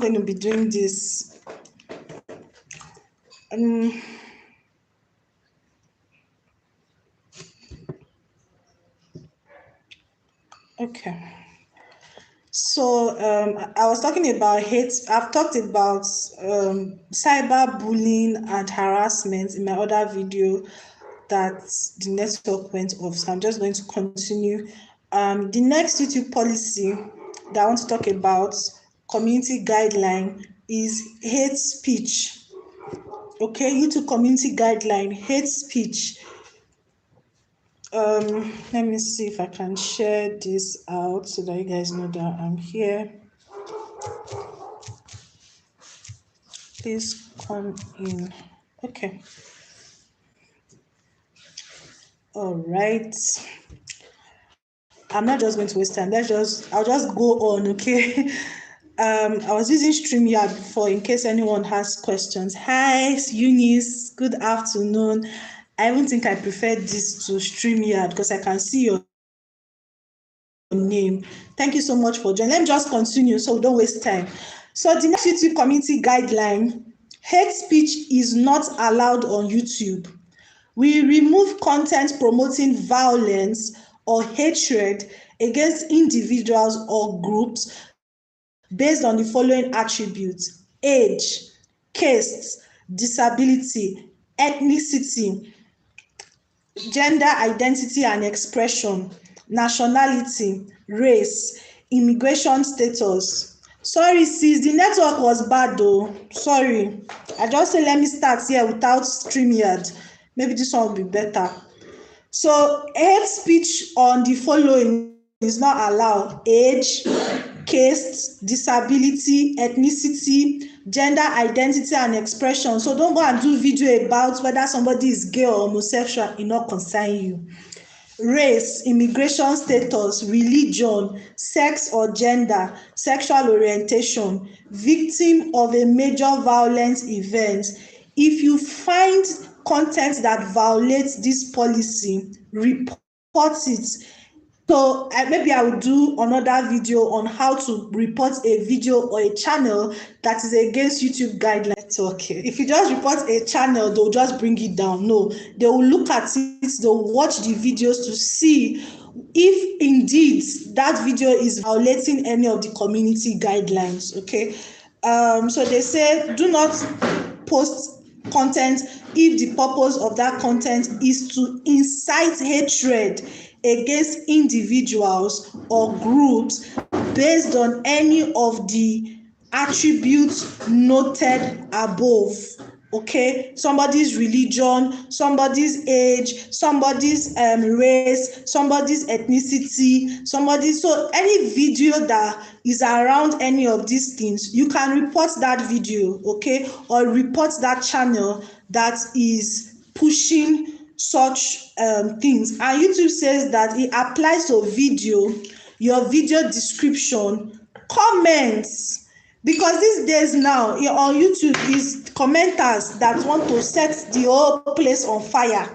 going to be doing this. Okay. So I was talking about hate. I've talked about cyber bullying and harassment in my other video that the network went off. So I'm just going to continue. The next YouTube policy that I want to talk about, community guideline, is hate speech. Okay, YouTube community guideline, hate speech. Let me see if I can share this out so that you guys know that I'm here. Please come in. Okay. All right. I'm not just going to waste time. I'll just go on, okay? I was using StreamYard before in case anyone has questions. Hi, Eunice. Good afternoon. I even think I prefer this to StreamYard because I can see your name. Thank you so much for joining. Let me just continue so we don't waste time. So the next YouTube community guideline, hate speech is not allowed on YouTube. We remove content promoting violence or hatred against individuals or groups based on the following attributes: age, caste, disability, ethnicity, gender identity and expression, nationality, race, immigration status. Sorry sis, the network was bad though. Sorry. I just say let me start here without StreamYard. Maybe this one will be better. So hate speech on the following is not allowed: age, caste, disability, ethnicity, gender identity and expression. So don't go and do video about whether somebody is gay or homosexual, it not concern you. Race, immigration status, religion, sex or gender, sexual orientation, victim of a major violent event. If you find content that violates this policy, report it. So maybe I will do another video on how to report a video or a channel that is against YouTube guidelines. Okay, if you just report a channel, they'll just bring it down. No, they will look at it, they'll watch the videos to see if indeed that video is violating any of the community guidelines. Okay, so they say do not post content if the purpose of that content is to incite hatred against individuals or groups based on any of the attributes noted above. Okay, somebody's religion, somebody's age, somebody's race, somebody's ethnicity, so any video that is around any of these things, you can report that video, okay, or report that channel that is pushing such things. And YouTube says that it applies to video, your video description, comments, because these days now on YouTube is commenters that want to set the whole place on fire.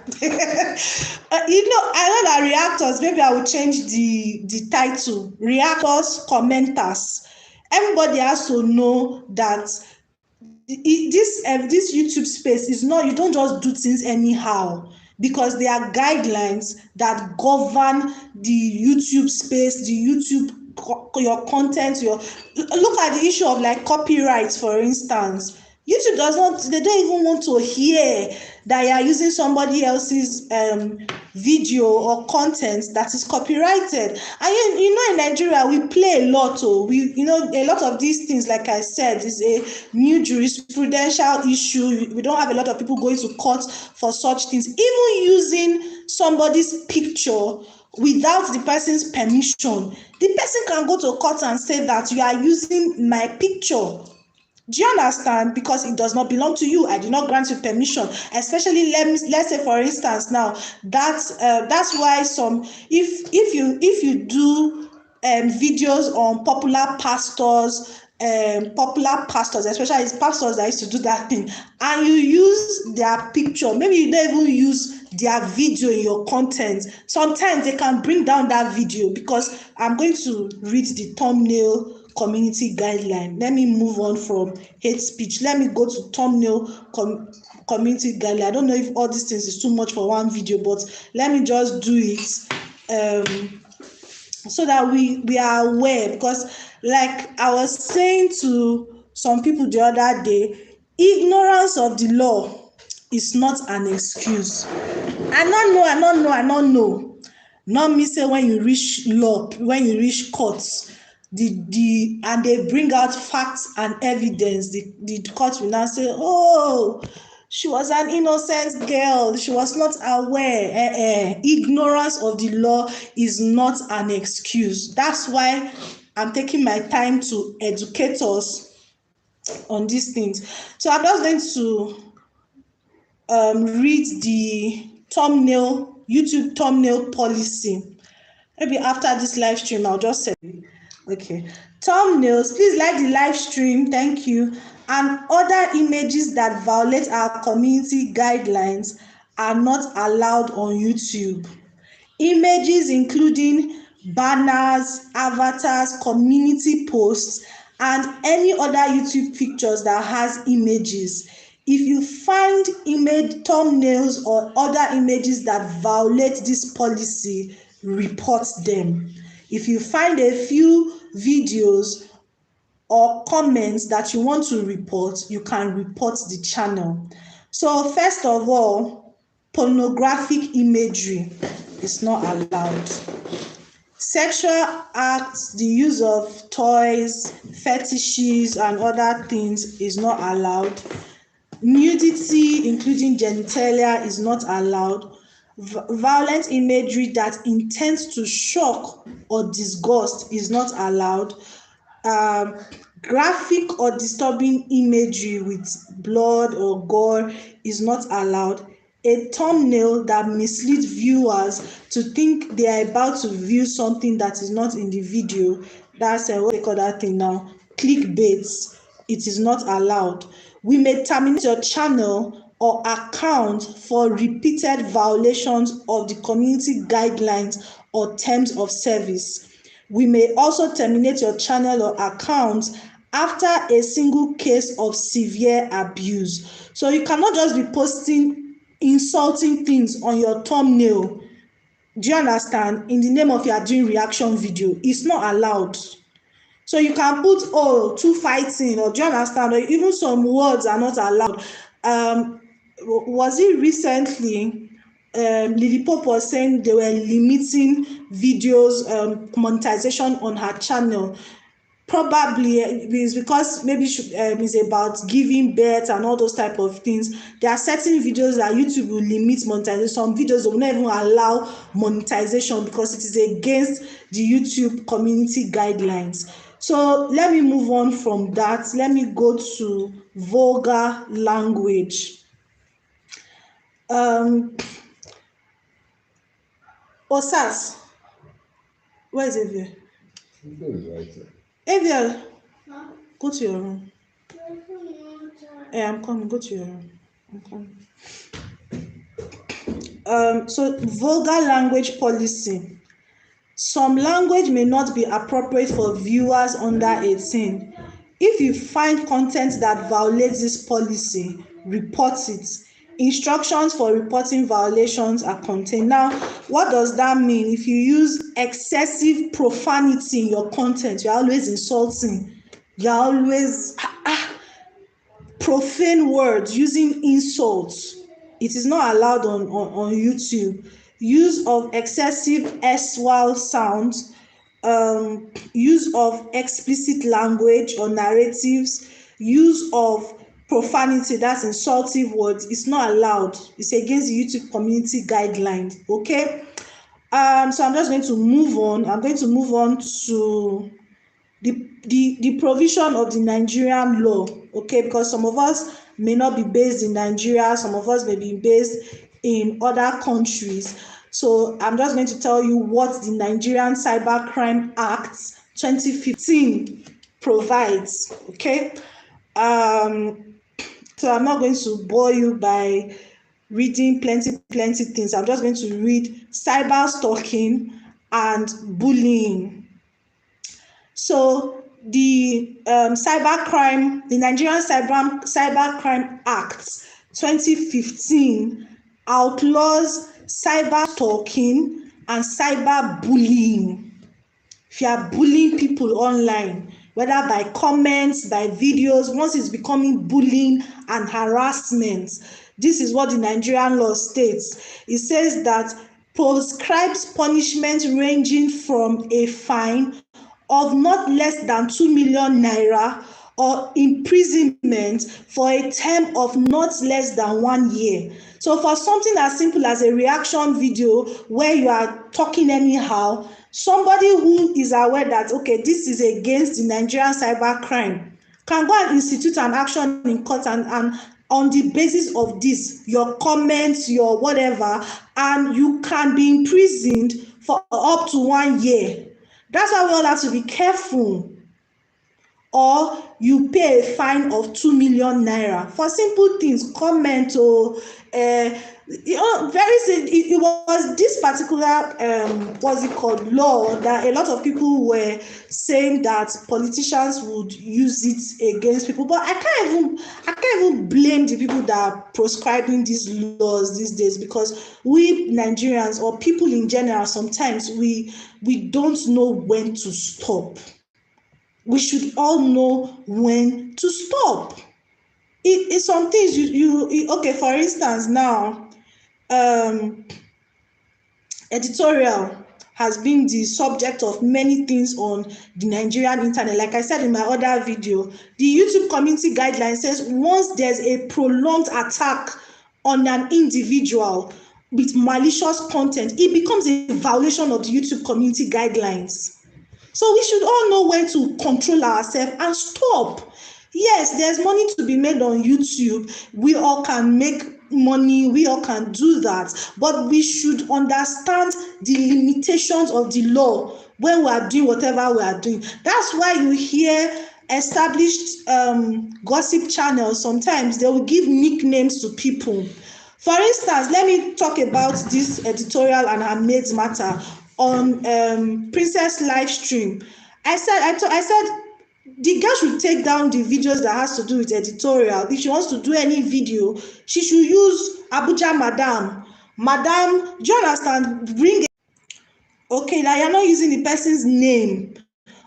I know that reactors, maybe I will change the title, reactors, commenters. Everybody has to know that this YouTube space is not, you don't just do things anyhow, because there are guidelines that govern the YouTube space, the YouTube, your content, look at the issue of like copyright, for instance. YouTube they don't even want to hear that you are using somebody else's video or content that is copyrighted. And you know, in Nigeria we play a lot. A lot of these things, like I said, is a new jurisprudential issue. We don't have a lot of people going to court for such things. Even using somebody's picture without the person's permission, the person can go to court and say that you are using my picture. Do you understand? Because it does not belong to you. I did not grant you permission. Especially, let's say, for instance, now that's why if you do videos on popular pastors, especially pastors that used to do that thing, and you use their picture, maybe you don't even use their video in your content, sometimes they can bring down that video, because I'm going to read the thumbnail community guideline. Let me move on from hate speech. Let me go to thumbnail community guideline. I don't know if all these things is too much for one video, but let me just do it so that we are aware, because like I was saying to some people the other day, ignorance of the law is not an excuse. I don't know. Not me say when you reach law, when you reach courts, and they bring out facts and evidence, the court will now say, oh, she was an innocent girl, she was not aware. Ignorance of the law is not an excuse. That's why I'm taking my time to educate us on these things. So I'm just going to read the YouTube thumbnail policy. Maybe after this live stream, I'll just say, okay. Thumbnails, please like the live stream, thank you. And other images that violate our community guidelines are not allowed on YouTube. Images including banners, avatars, community posts, and any other YouTube pictures that has images. If you find image thumbnails or other images that violate this policy, report them. If you find a few videos or comments that you want to report, you can report the channel. So first of all, pornographic imagery is not allowed. Sexual acts, the use of toys, fetishes, and other things is not allowed. Nudity, including genitalia, is not allowed. Violent imagery that intends to shock or disgust is not allowed. Graphic or disturbing imagery with blood or gore is not allowed. A thumbnail that misleads viewers to think they are about to view something that is not in the video, that's what they call that thing now, clickbait, it is not allowed. We may terminate your channel or account for repeated violations of the community guidelines or terms of service. We may also terminate your channel or account after a single case of severe abuse. So you cannot just be posting insulting things on your thumbnail, do you understand, in the name of you are doing reaction video. It's not allowed. So you can put, oh, two fighting, or do you understand, or even some words are not allowed. Was it recently Lily Pope was saying they were limiting videos monetization on her channel? Probably it's because maybe it's about giving birth and all those type of things. There are certain videos that YouTube will limit monetization. Some videos will not even allow monetization because it is against the YouTube community guidelines. So let me move on from that. Let me go to vulgar language. Osas, where is Evia? Evia, go to your room. Yeah, I'm coming. Go to your room. I'm coming. So vulgar language policy. Some language may not be appropriate for viewers under 18. If you find content that violates this policy, report it. Instructions for reporting violations are contained. Now, what does that mean? If you use excessive profanity in your content, you're always insulting, you're always profane words, using insults, it is not allowed on YouTube. Use of excessive S-vowel sounds, use of explicit language or narratives, use of profanity, that's insultive words, it's not allowed. It's against the YouTube community guidelines. Okay. So I'm just going to move on. I'm going to move on to the provision of the Nigerian law. Okay, because some of us may not be based in Nigeria, some of us may be based in other countries. So I'm just going to tell you what the Nigerian Cybercrime Act 2015 provides. Okay. So I'm not going to bore you by reading plenty things. I'm just going to read cyber stalking and bullying. So the the Nigerian Cybercrime Act 2015 outlaws cyber stalking and cyber bullying. If you are bullying people online, whether by comments, by videos, once it's becoming bullying and harassment, this is what the Nigerian law states. It says that prescribes punishment ranging from a fine of not less than 2 million naira or imprisonment for a term of not less than 1 year. So for something as simple as a reaction video where you are talking anyhow, somebody who is aware that, okay, this is against the Nigerian cybercrime can go and institute an action in court, and on the basis of this, your comments, your whatever, and you can be imprisoned for up to 1 year. That's why we all have to be careful. Or you pay a fine of 2 million naira for simple things, comment or it was this particular what's it called, law, that a lot of people were saying that politicians would use it against people. But I can't even blame the people that are prescribing these laws these days, because we Nigerians, or people in general, sometimes we don't know when to stop. We should all know when to stop. It's some things okay, for instance, now editorial has been the subject of many things on the Nigerian internet. Like I said in my other video, the YouTube community guideline says once there's a prolonged attack on an individual with malicious content, it becomes a violation of the YouTube community guidelines. So we should all know when to control ourselves and stop. Yes, there's money to be made on YouTube. We all can make money. We all can do that. But we should understand the limitations of the law when we are doing whatever we are doing. That's why you hear established gossip channels. Sometimes they will give nicknames to people. For instance, let me talk about this editorial and her maid's matter on Princess live stream. I said the girl should take down the videos that has to do with editorial. If she wants to do any video, she should use Abuja Madam. Do you understand? Okay, now you're not using the person's name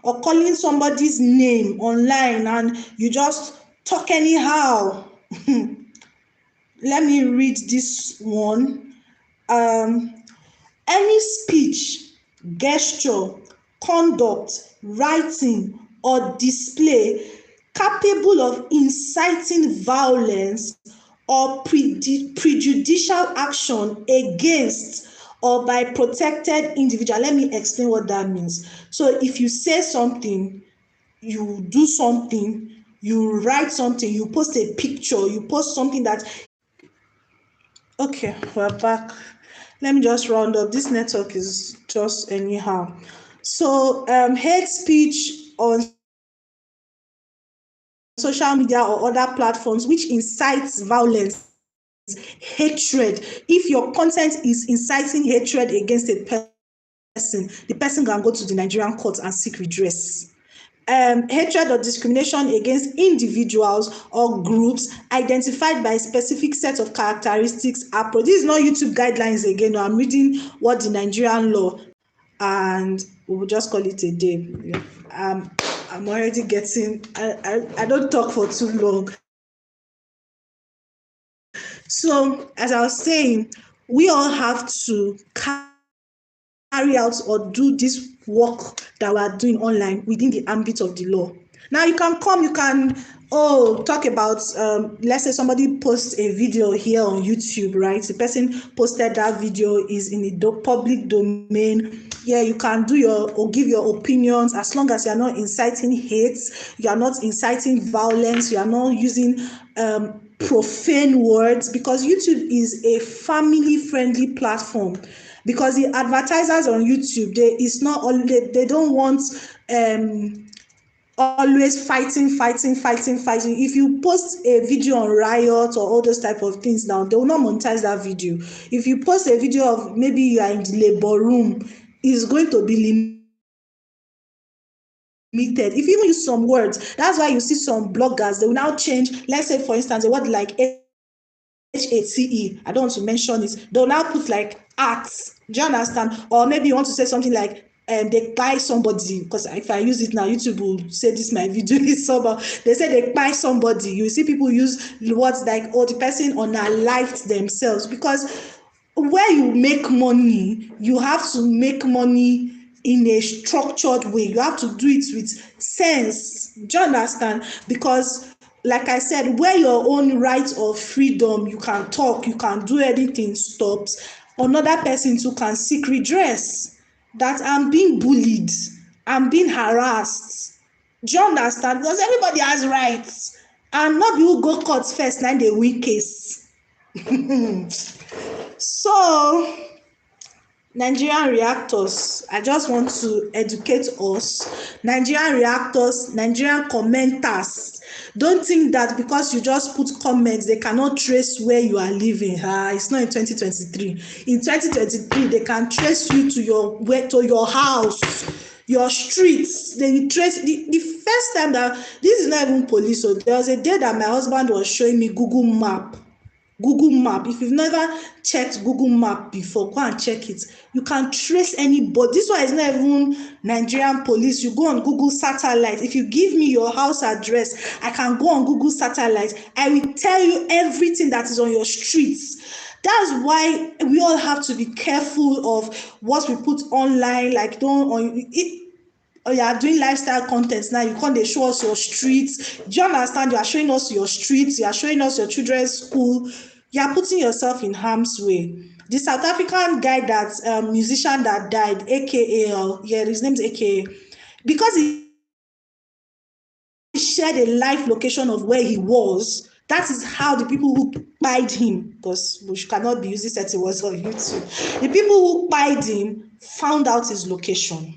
or calling somebody's name online and you just talk anyhow. Let me read this one. Any speech, gesture, conduct, writing, or display capable of inciting violence or prejudicial action against or by protected individual. Let me explain what that means. So if you say something, you do something, you write something, you post a picture, you post something that... Okay, we're back. Let me just round up. This network is just anyhow. So hate speech on social media or other platforms which incites violence, hatred. If your content is inciting hatred against a person, the person can go to the Nigerian court and seek redress. Hatred or discrimination against individuals or groups identified by a specific set of characteristics. This is not YouTube guidelines again. No, I'm reading what the Nigerian law, and we will just call it a day. I'm already getting... I don't talk for too long. So as I was saying, we all have to carry out or do this work that we are doing online within the ambit of the law. Now you can talk about let's say somebody posts a video here on YouTube, right? The person posted that video is in the public domain. Yeah, you can give your opinions, as long as you are not inciting hate, you are not inciting violence, you are not using profane words, because YouTube is a family-friendly platform. Because the advertisers on YouTube, they don't want always fighting. If you post a video on riot or all those type of things now, they will not monetize that video. If you post a video of maybe you are in the labor room, it's going to be limited. If you even use some words, that's why you see some bloggers, they will now change, let's say for instance, a word like HATE, I don't want to mention it, they'll now put like arts. Do you understand? Or maybe you want to say something like they buy somebody, because if I use it now, YouTube will say this my video is sober. They say they buy somebody. You see people use words like, oh, the person unalived themselves, because where you make money, you have to make money in a structured way. You have to do it with sense. Do you understand? Because like I said, where your own right of freedom, you can talk, you can do anything, stops, another person too can seek redress. That I'm being bullied, I'm being harassed. Do you understand? Because everybody has rights, and not be who go court first, now they win case. So Nigerian reactors, I just want to educate us. Nigerian reactors, Nigerian commenters, don't think that because you just put comments, they cannot trace where you are living. It's not in 2023. In 2023, they can trace you to your house, your streets. They will trace. The first time that, this is not even police, so there was a day that my husband was showing me Google Map. If you've never checked Google Map before, go and check it. You can trace anybody. This one is not even Nigerian police. You go on Google satellite. If you give me your house address, I can go on Google satellite. I will tell you everything that is on your streets. That's why we all have to be careful of what we put online. Like, you are doing lifestyle content now, you can't show us your streets. Do you understand? You are showing us your streets, you are showing us your children's school. You are putting yourself in harm's way. The South African guy, that musician that died, aka, his name's aka, because he shared a live location of where he was, that is how the people who spied him, because we cannot be using certain words on YouTube, the people who spied him found out his location.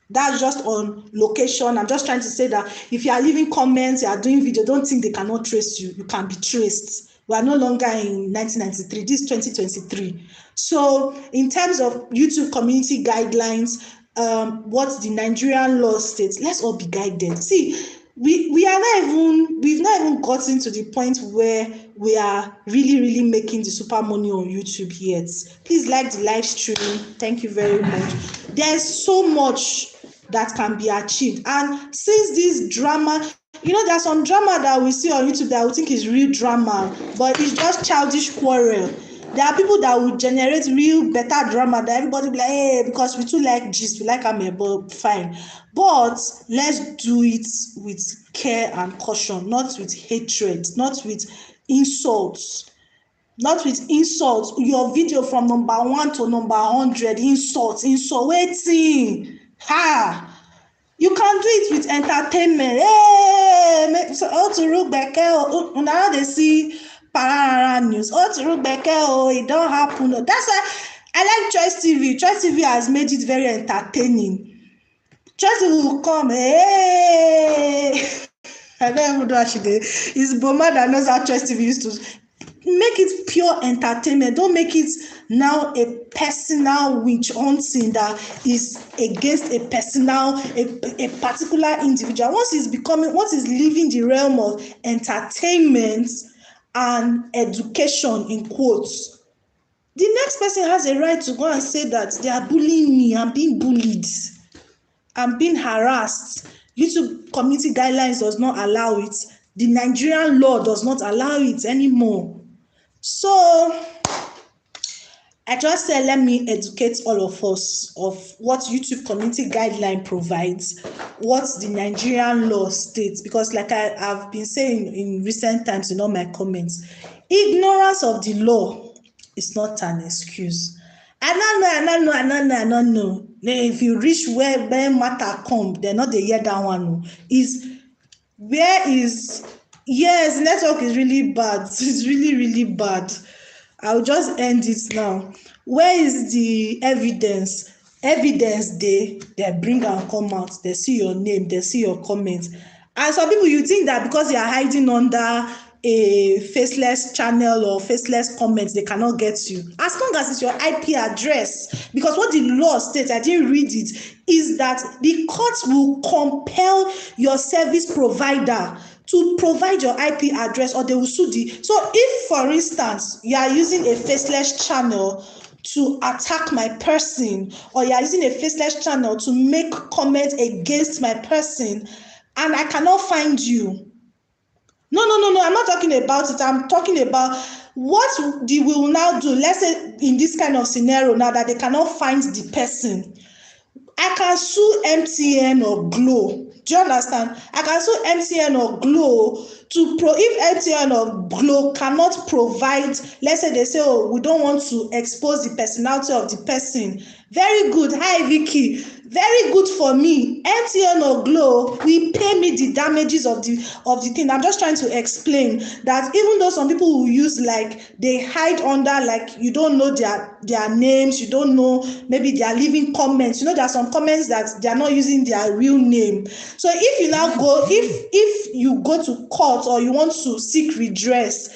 That's just on location. I'm just trying to say that if you are leaving comments, you are doing video, don't think they cannot trace you. You can be traced. We are no longer in 1993. This is 2023. So in terms of YouTube community guidelines, what the Nigerian law states, let's all be guided. See, we've not even gotten to the point where we are really making the super money on YouTube yet. Please like the live stream. Thank you very much. There's so much that can be achieved. And since this drama, there's some drama that we see on YouTube that we think is real drama, but it's just childish quarrel. There are people that will generate real better drama that everybody will be like, hey, because we too like gist, we like amebo, fine. But let's do it with care and caution, not with hatred, not with insults. Your video from number 1 to number 100, insult, waiting. You can do it with entertainment. Hey, so to look back, now they see parara news. To look back, it don't happen. That's why I like Choice TV. Choice TV has made it very entertaining. Choice TV will come, hey. I don't even know how she did. It's Boma that knows how Choice TV used to make it pure entertainment. Don't make it now a personal witch hunting that is against a particular individual. Once it's leaving the realm of entertainment and education in quotes, the next person has a right to go and say that they are bullying me, I'm being bullied, I'm being harassed. YouTube community guidelines does not allow it. The Nigerian law does not allow it anymore. So I just said, let me educate all of us of what YouTube community guideline provides, what the Nigerian law states, because like I've been saying in recent times in all my comments, ignorance of the law is not an excuse. I don't know. If you reach where matter come, they're not the hear that one. Yes, network is really bad. It's really bad. I'll just end it now. Where is the evidence? Evidence they bring and come out. They see your name, they see your comments. And some people, you think that because you are hiding under a faceless channel or faceless comments, they cannot get you. As long as it's your IP address, because what the law states, I didn't read it, is that the courts will compel your service provider to provide your IP address, or they will sue the. So if, for instance, you are using a faceless channel to attack my person, or you are using a faceless channel to make comments against my person, and I cannot find you. No, I'm not talking about it. I'm talking about what they will now do. Let's say in this kind of scenario now that they cannot find the person, I can sue MTN or Glo. Do you understand? I can sue MTN or Glo if MTN or Glo cannot provide, let's say they say, oh, we don't want to expose the personality of the person. Very good. Hi, Vicky. Very good for me. MTN or Glo will pay me the damages of the thing. I'm just trying to explain that even though some people will use, like, they hide under, like, you don't know their names, you don't know, maybe they are leaving comments. You know, there are some comments that they are not using their real name. So if you now go, if you go to court or you want to seek redress,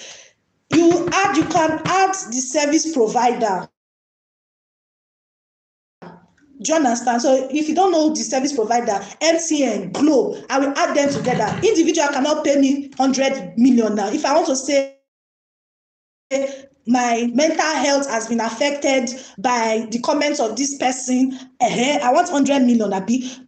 you can add the service provider. Do you understand? So if you don't know the service provider, MTN, Glo, I will add them together. Individual cannot pay me 100 million now. If I want to say my mental health has been affected by the comments of this person, I want 100 million.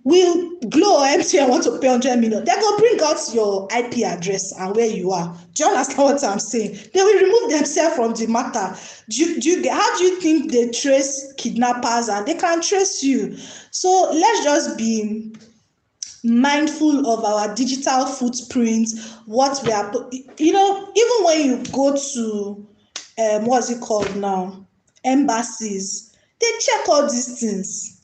Will Glo or MTN want to pay 100 million? They go bring out your IP address and where you are. Do you understand what I'm saying? They will remove themselves from the matter. How do you think they trace kidnappers? And they can trace you. So let's just be mindful of our digital footprint, what we are, even when you go to what's it called now, embassies, they check all these things.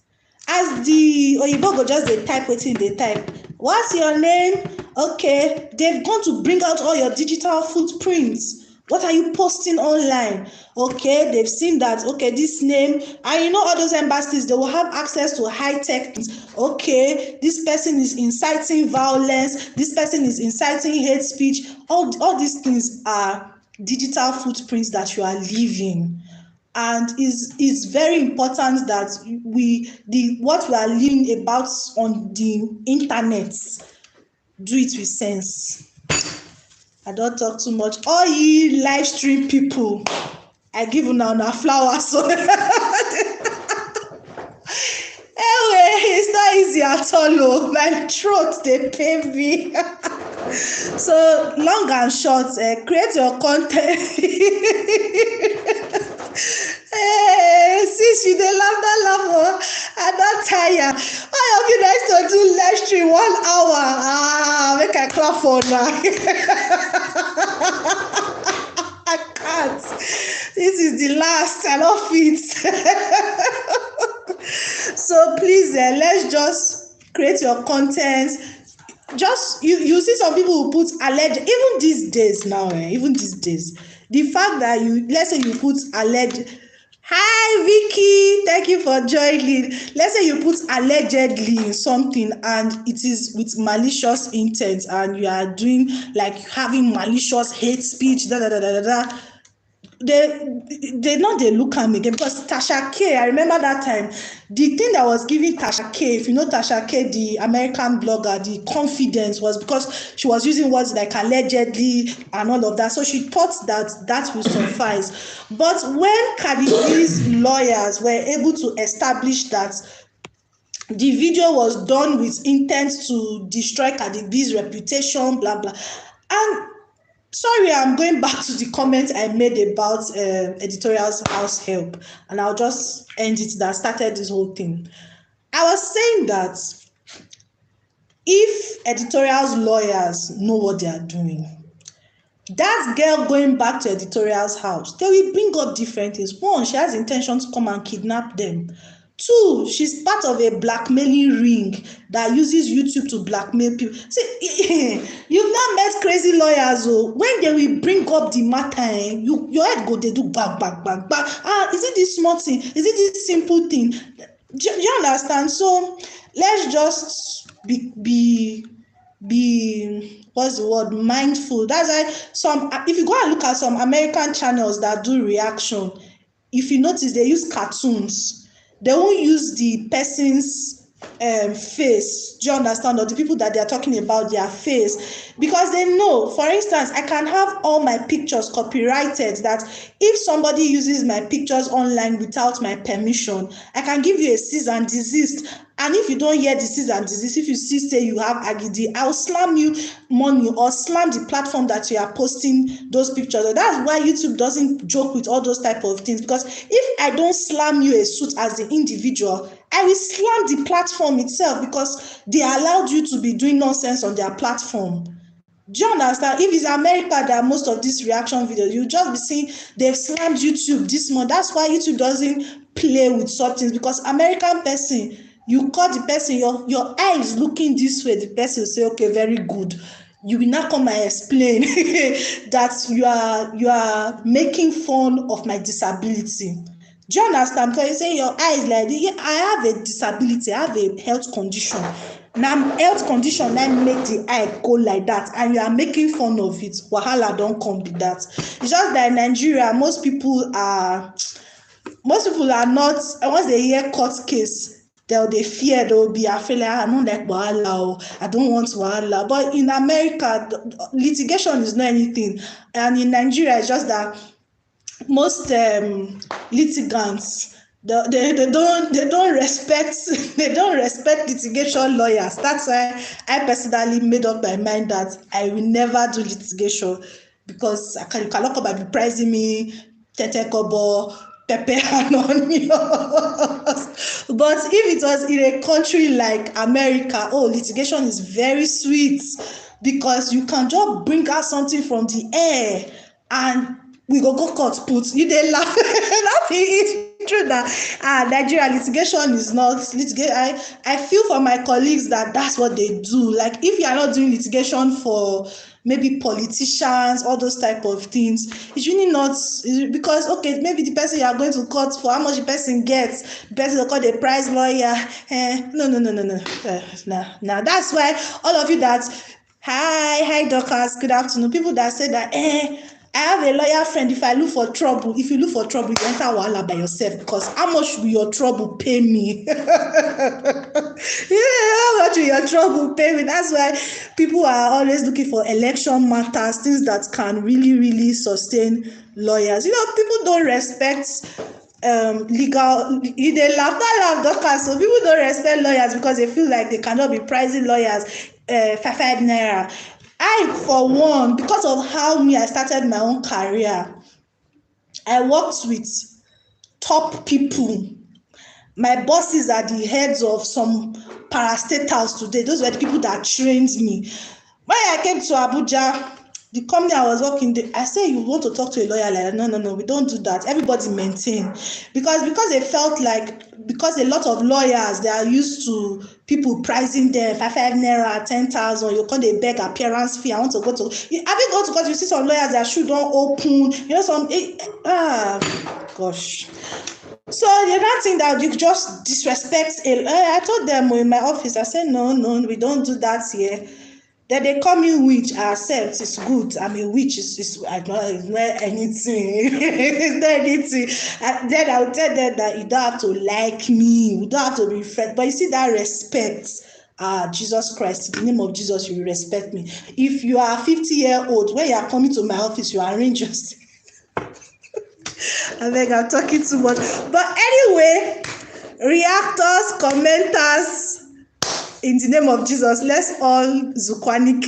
As the oyibo go just dey type wetin they type, what's your name? Okay, they've gone to bring out all your digital footprints. What are you posting online? Okay, they've seen that, okay, this name, and all those embassies, they will have access to high-tech things. Okay, this person is inciting violence, this person is inciting hate speech. All these things are digital footprints that you are leaving. And it's very important that what we are learning about on the internet, do it with sense. I don't talk too much. All ye live stream people, I give you now flowers. So anyway, it's not easy at all. My throat, they pain me. So long and short, create your content. Since you dey laugh, I don't tire. Why of you guys to do live stream 1 hour? Make I clap for now. I can't. This is the last. I love it. So please, let's just create your content. Just you see some people who put alleged, even these days now, the fact that let's say you put alleged. Hi Vicky, thank you for joining. Let's say you put allegedly in something and it is with malicious intent, and you are doing, like, having malicious hate speech, they look at me again, because Tasha K, I remember that time, the thing that was giving Tasha K, if you know Tasha K, the American blogger, the confidence was because she was using words like allegedly and all of that. So she thought that will suffice. But when Cardi B's lawyers were able to establish that the video was done with intent to destroy Cardi B's reputation, blah blah, and sorry, I'm going back to the comment I made about Editorial's house help, and I'll just end it. That started this whole thing. I was saying that if Editorial's lawyers know what they are doing, that girl going back to Editorial's house, they will bring up different things. One, she has intention to come and kidnap them. Two, she's part of a blackmailing ring that uses YouTube to blackmail people. See, you've not met crazy lawyers. When they will bring up the matter, your head go, they do bang, bang, bang, bang. Is it this small thing? Is it this simple thing? Do you understand? So let's just be what's the word, mindful. That's why if you go and look at some American channels that do reaction, if you notice, they use cartoons. They won't use the person's face. Do you understand? Or the people that they are talking about, their face, because they know. For instance, I can have all my pictures copyrighted, that if somebody uses my pictures online without my permission, I can give you a cease and desist. And if you don't hear the cease and desist, if you see say you have agidi, I'll slam you money or slam the platform that you are posting those pictures. And that's why YouTube doesn't joke with all those type of things, because if I don't slam you a suit as the individual, I will slam the platform itself, because they allowed you to be doing nonsense on their platform. Do you understand? If it's America that most of these reaction videos, you just be seeing they've slammed YouTube this month. That's why YouTube doesn't play with such things, because American person, you call the person, your eye is looking this way, the person will say, okay, very good. You will not come and explain that you are making fun of my disability. Do you understand? Because you say your eyes like, yeah, I have a disability, I have a health condition. Now, health condition that make the eye go like that, and you are making fun of it. Wahala don't come with that. It's just that in Nigeria, most people are not. Once they hear court case, they fear, they'll be afraid, like, I don't like wahala, I don't want wahala. But in America, litigation is not anything, and in Nigeria, it's just that most litigants, they don't respect litigation lawyers. That's why I personally made up my mind that I will never do litigation, because you cannot come and be pricing me tete kobo, pepper and onions. But if it was in a country like America, litigation is very sweet, because you can just bring out something from the air and we go court put. You dey laugh. It's true that Nigeria litigation is not litigation. I feel for my colleagues that that's what they do. Like, if you are not doing litigation for maybe politicians, all those type of things, it's really not, because okay, maybe the person you are going to court for, how much the person gets, the person will call the prize lawyer. No. Now that's why all of you that hi doctors, good afternoon, people that say that I have a lawyer friend, if you look for trouble, you enter wahala by yourself, because how much will your trouble pay me? Yeah, how much will your trouble pay me? That's why people are always looking for election matters, things that can really, really sustain lawyers. People don't respect legal, they laugh doctors, so people don't respect lawyers because they feel like they cannot be pricing lawyers 5 naira. I, for one, because of how I started my own career, I worked with top people. My bosses are the heads of some parastatals today. Those were the people that trained me. When I came to Abuja, the company I was working, I said, you want to talk to a lawyer? Like, no, we don't do that. Everybody maintain. Because they felt like, because a lot of lawyers, they are used to people pricing them 5 naira, 10,000. You can't beg appearance fee. I want to go to. Have you gone to court? You see some lawyers, their shoe don't open. Gosh. So the other thing that you just disrespect. I told them in my office, I said, no, we don't do that here. Then they call me witch. I accept, it's good. I'm a witch. It's not anything. It's not anything. And then I will tell them that you don't have to like me. You don't have to be friends. But you see that respect. Jesus Christ, in the name of Jesus, you will respect me. If you are 50-year-old, when you are coming to my office, you arrange yourself. I think I'm talking too much. But anyway, reactors, commenters, in the name of Jesus, let's all zukwanike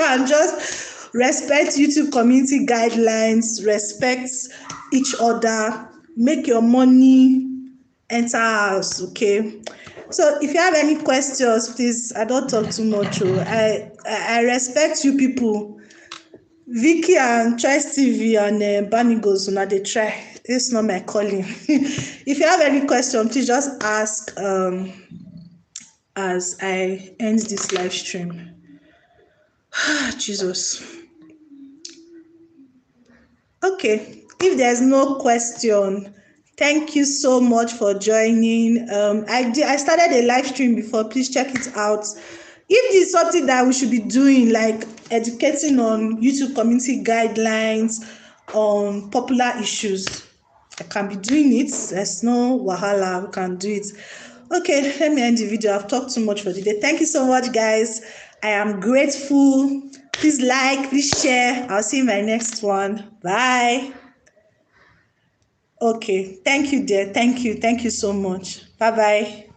and just respect YouTube community guidelines, respect each other, make your money enter house, okay? So if you have any questions, please, I don't talk too much. I respect you people. Vicky and Choice TV and Banigos, now they try. It's not my calling. If you have any question, please just ask as I end this live stream. Jesus. Okay, if there's no question, thank you so much for joining. I started a live stream before. Please check it out. If this is something that we should be doing, like educating on YouTube community guidelines on popular issues, I can be doing it. There's no wahala, we can do it. Okay, let me end the video. I've talked too much for the day. Thank you so much, guys. I am grateful. Please like, please share. I'll see you in my next one. Bye. Okay, thank you, dear. Thank you so much. Bye bye.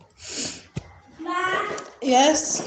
Yes.